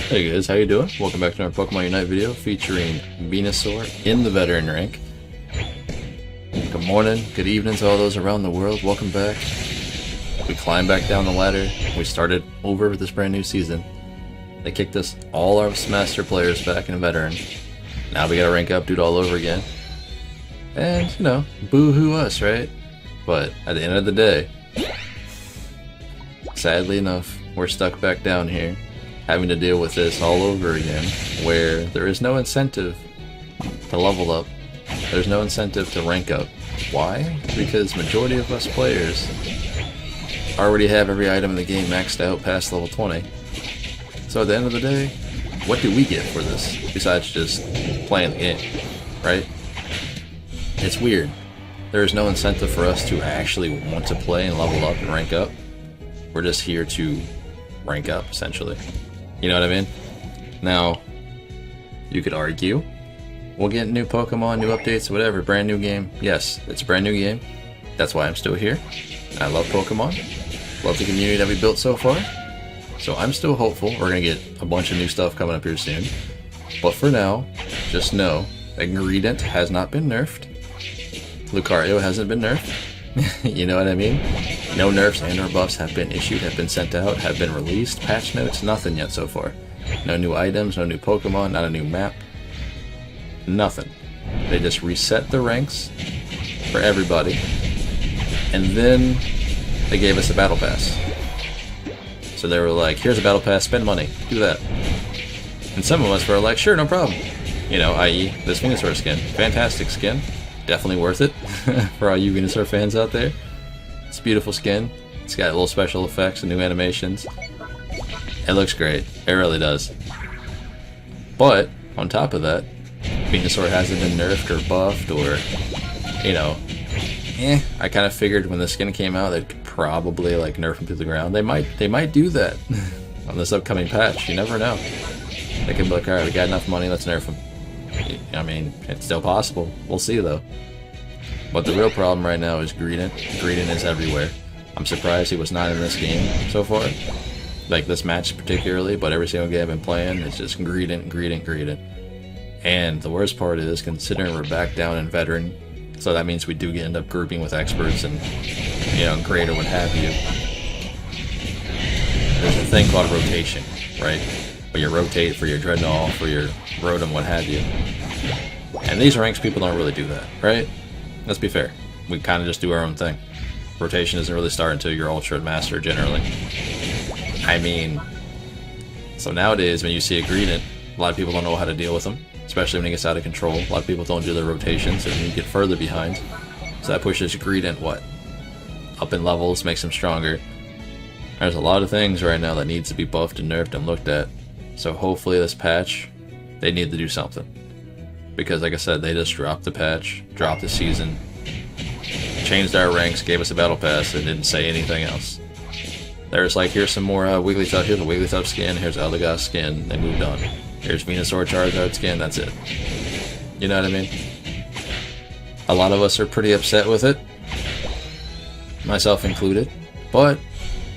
Hey guys, how you doing? Welcome back to our Pokemon Unite video featuring Venusaur in the veteran rank. Good morning, good evening to all those around the world. Welcome back. We climbed back down the ladder. We started over with this brand new season. They kicked us, all our master players, back in veteran. Now we gotta rank up, do it all over again. And, you know, boo-hoo us, right? But at the end of the day, sadly enough, we're stuck back down here, having to deal with this all over again, where there is no incentive to level up. There's no incentive to rank up. Why? Because majority of us players already have every item in the game maxed out past level 20. So at the end of the day, what do we get for this besides just playing the game, right? It's weird. There is no incentive for us to actually want to play and level up and rank up. We're just here to rank up, essentially. You know what I mean? Now, you could argue, we'll get new Pokemon, new updates, whatever, brand new game. Yes, it's a brand new game. That's why I'm still here. I love Pokemon. Love the community that we built so far. So I'm still hopeful we're going to get a bunch of new stuff coming up here soon. But for now, just know that Greedent has not been nerfed. Lucario hasn't been nerfed. You know what I mean? No nerfs and or buffs have been issued, have been sent out, have been released. Patch notes, nothing yet so far. No new items, no new Pokemon, not a new map. Nothing. They just reset the ranks for everybody. And then they gave us a battle pass. So they were like, here's a battle pass, spend money, do that. And some of us were like, sure, no problem. You know, i.e. this Venusaur skin. Fantastic skin. Definitely worth it for all you Venusaur fans out there. It's a beautiful skin. It's got little special effects and new animations. It looks great. It really does. But, on top of that, Venusaur hasn't been nerfed or buffed or, you know, I kind of figured when the skin came out they'd probably like nerf him to the ground. They might do that on this upcoming patch. You never know. They could be like, alright, we got enough money, let's nerf him. I mean, it's still possible. We'll see though. But the real problem right now is Greedent. Greedent is everywhere. I'm surprised he was not in this game so far. Like this match particularly, but every single game I've been playing, it's just Greedent, Greedent, Greedent. And the worst part is, considering we're back down in veteran, so that means we do end up grouping with experts and, you know, great or what have you. There's a thing called rotation, right? Where you rotate for your Dreadnought, for your Rotom, what have you. And these ranks, people don't really do that, right? Let's be fair. We kind of just do our own thing. Rotation doesn't really start until you're Ultra Master, generally. I mean, so nowadays when you see a Greedent, a lot of people don't know how to deal with them, especially when it gets out of control. A lot of people don't do their rotations, and you get further behind. So that pushes Greedent, what? Up in levels, makes him stronger. There's a lot of things right now that needs to be buffed and nerfed and looked at. So hopefully this patch, they need to do something. Because like I said, they just dropped the patch, dropped the season, changed our ranks, gave us a battle pass, and didn't say anything else. There's like, here's some more Wigglytuff, here's a Wigglytuff skin, here's Eldegoss skin, they moved on. Here's Venusaur Charizard skin, that's it. You know what I mean? A lot of us are pretty upset with it, myself included, but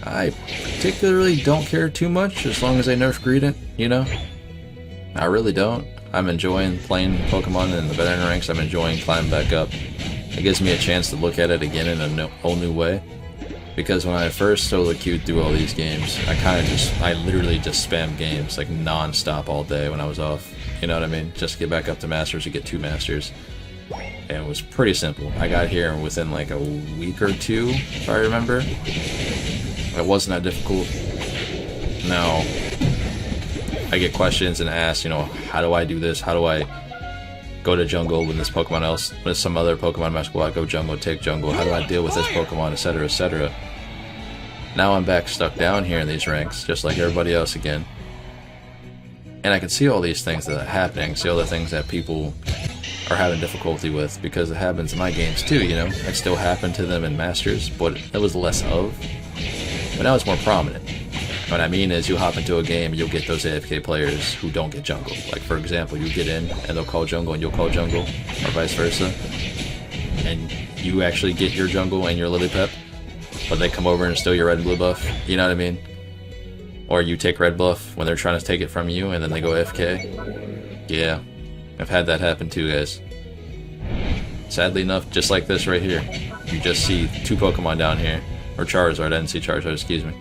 I particularly don't care too much as long as they nerf Greedent, you know? I really don't. I'm enjoying playing Pokemon in the veteran ranks. I'm enjoying climbing back up. It gives me a chance to look at it again in a whole new way. Because when I first solo queued through all these games, I literally just spammed games like non-stop all day when I was off. You know what I mean? Just to get back up to Masters, to get 2 Masters. And it was pretty simple. I got here within like a week or 2, if I remember. It wasn't that difficult. Now, I get questions and asked, you know, how do I do this? How do I go to jungle when this Pokemon when some other Pokemon in my squad go jungle, take jungle? How do I deal with this Pokemon, etc., etc.? Now I'm back stuck down here in these ranks, just like everybody else again. And I can see all these things that are happening, see all the things that people are having difficulty with, because it happens in my games too, you know? It still happened to them in Masters, but it was less of. But now it's more prominent. What I mean is, you hop into a game, you'll get those AFK players who don't get jungle. Like, for example, you get in, and they'll call jungle, and you'll call jungle, or vice versa. And you actually get your jungle and your Lily Pep, but they come over and steal your red and blue buff. You know what I mean? Or you take red buff when they're trying to take it from you and then they go AFK. Yeah, I've had that happen too, guys. Sadly enough, just like this right here. You just see 2 Pokemon down here. Or Charizard, I didn't see Charizard, excuse me.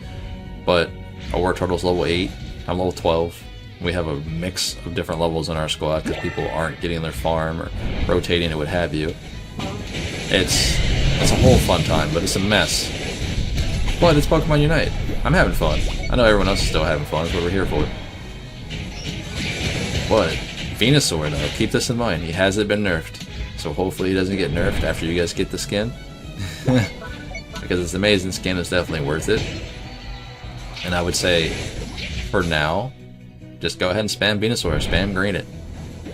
But our Wartortle's level 8, I'm level 12. We have a mix of different levels in our squad because people aren't getting their farm or rotating or what have you. It's a whole fun time, but it's a mess. But it's Pokemon Unite. I'm having fun. I know everyone else is still having fun. That's what we're here for. But Venusaur, though, keep this in mind. He hasn't been nerfed. So hopefully he doesn't get nerfed after you guys get the skin. Because it's an amazing skin. It's definitely worth it. And I would say, for now, just go ahead and spam Venusaur. Spam Greedent.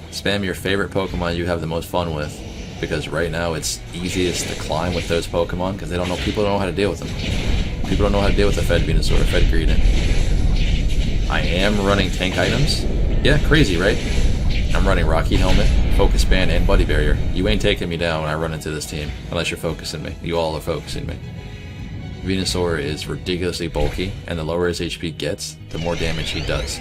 Spam your favorite Pokemon you have the most fun with. Because right now it's easiest to climb with those Pokemon because people don't know how to deal with them. People don't know how to deal with a fed Venusaur, fed Greedent. I am running tank items. Yeah, crazy, right? I'm running Rocky Helmet, Focus Band, and Buddy Barrier. You ain't taking me down when I run into this team, unless you're focusing me. You all are focusing me. Venusaur is ridiculously bulky, and the lower his HP gets, the more damage he does.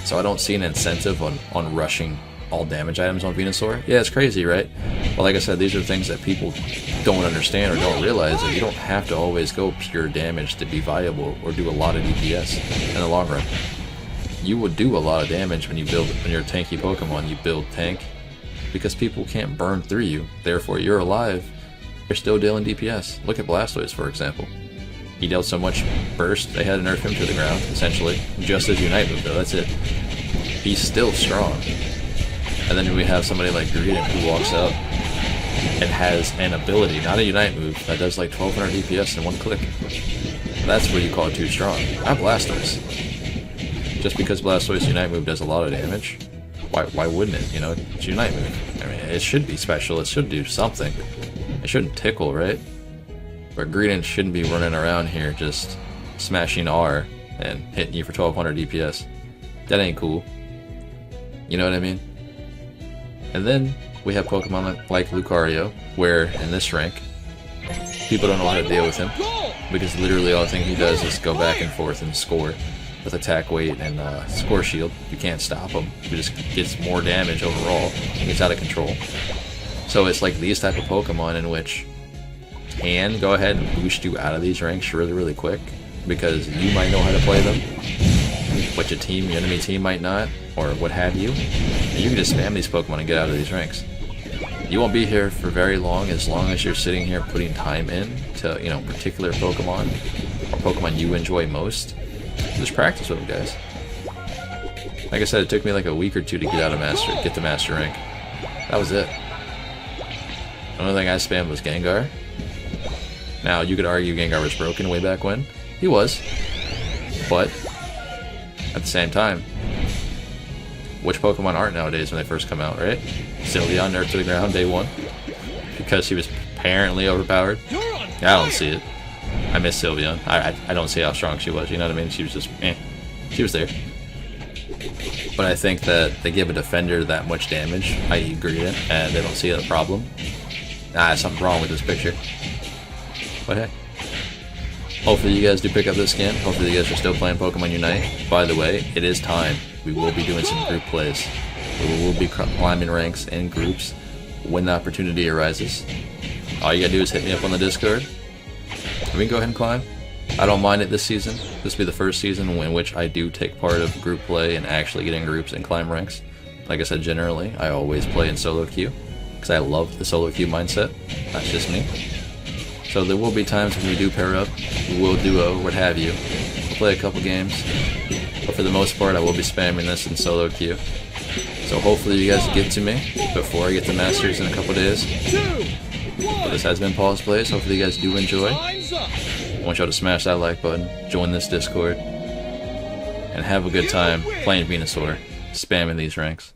So I don't see an incentive on rushing all damage items on Venusaur. Yeah, it's crazy, right? But like I said, these are things that people don't understand or don't realize, that you don't have to always go pure damage to be viable or do a lot of DPS in the long run. You would do a lot of damage when you're a tanky Pokemon. You build tank because people can't burn through you. Therefore, you're alive. You're still dealing DPS. Look at Blastoise, for example. He dealt so much burst, they had to nerf him to the ground, essentially. Just as Unite move, though, that's it. He's still strong. And then we have somebody like Greedent who walks up and has an ability, not a Unite move, that does like 1200 DPS in one click. That's what you call it too strong. Not Blastoise. Just because Blastoise Unite move does a lot of damage, why wouldn't it? You know, it's Unite move. I mean, it should be special. It should do something. It shouldn't tickle, right? But Greedent shouldn't be running around here just smashing R and hitting you for 1200 DPS. That ain't cool. You know what I mean? And then we have Pokemon like Lucario, where in this rank, people don't know how to deal with him, because literally all the thing he does is go back and forth and score with attack weight and score shield. You can't stop him. He just gets more damage overall. He gets out of control. So it's like these type of Pokemon in which can go ahead and boost you out of these ranks really, really quick, because you might know how to play them, but your enemy team might not, or what have you. And you can just spam these Pokemon and get out of these ranks. You won't be here for very long as you're sitting here putting time in to, you know, particular Pokemon, or Pokemon you enjoy most. Just practice with them, guys. Like I said, it took me like a week or two to get the Master rank. That was it. The only thing I spammed was Gengar. Now, you could argue Gengar was broken way back when. He was. But, at the same time, which Pokemon aren't nowadays when they first come out, right? Sylveon nerfed to the ground day 1. Because he was apparently overpowered. I don't see it. I miss Sylveon. I don't see how strong she was, you know what I mean? She was just, she was there. But I think that they give a defender that much damage, i.e. Greedent, and they don't see a problem. Something wrong with this picture. But hey. Hopefully you guys do pick up this skin. Hopefully you guys are still playing Pokemon Unite. By the way, it is time. We will be doing some group plays. We will be climbing ranks in groups when the opportunity arises. All you gotta do is hit me up on the Discord. We can go ahead and climb. I don't mind it this season. This will be the first season in which I do take part of group play and actually get in groups and climb ranks. Like I said, generally, I always play in solo queue, because I love the solo queue mindset. That's just me. So there will be times when we do pair up, we will duo, what have you. We'll play a couple games, but for the most part I will be spamming this in solo queue. So hopefully you guys get to me before I get the Masters in a couple days. But this has been Pawseplays. Hopefully you guys do enjoy. I want y'all to smash that like button, join this Discord, and have a good time playing Venusaur, spamming these ranks.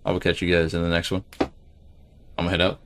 I will catch you guys in the next one. I'm gonna head out.